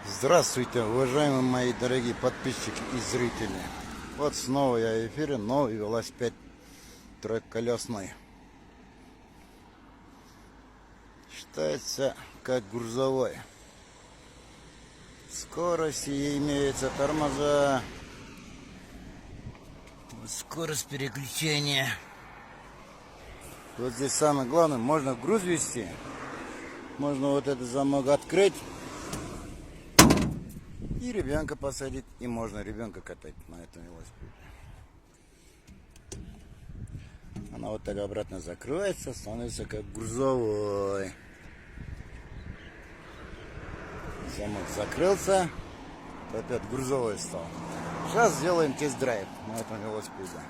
Здравствуйте, уважаемые мои дорогие подписчики и зрители. Вот снова я в эфире, новый велосипед трехколесный. Считается как грузовой. Скорости имеются, тормоза, скорость переключения. Вот здесь самое главное, можно груз вести, можно вот этот замок открыть и ребенка посадить, и можно ребенка катать на этом велосипеде. Она вот так обратно закрывается, становится как грузовой. Замок закрылся, опять грузовой стал. Сейчас сделаем тест-драйв на этом велосипеде.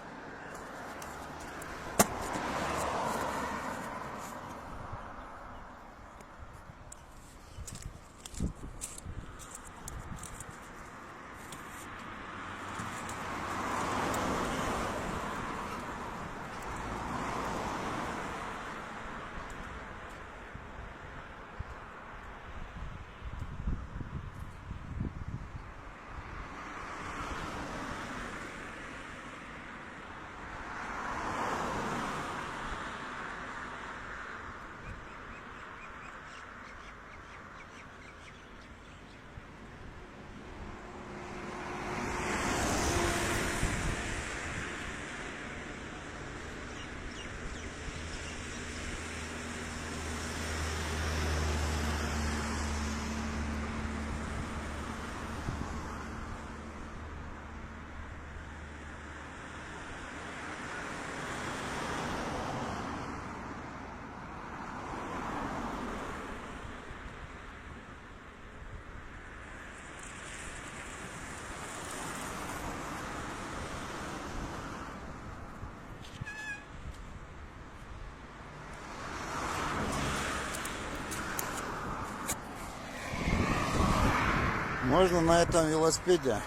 Можно на этом велосипеде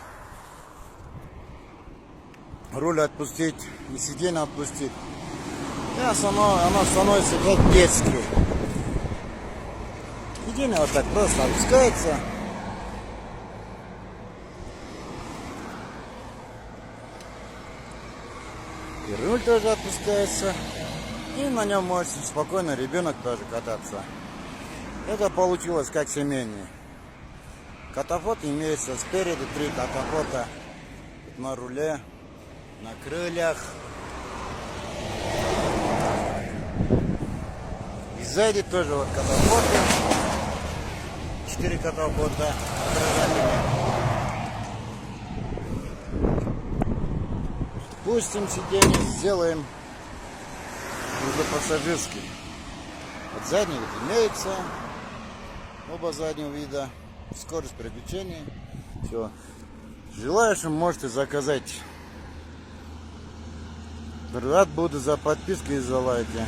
руль отпустить и сиденье отпустить. И оно становится как детский. Сиденье вот так просто опускается. И руль тоже отпускается. И на нем может спокойно ребенок тоже кататься. Это получилось как семейный. Катафот имеется спереди, 3 катафота на руле, на крыльях. И сзади тоже вот катафоты, 4 катафота отражательные. Пустим сиденье, сделаем уже пассажирский. Вот задний вид имеется, оба заднего вида. Скорость переключения. Все. Желающим можете заказать. Рад буду за подписки и за лайки.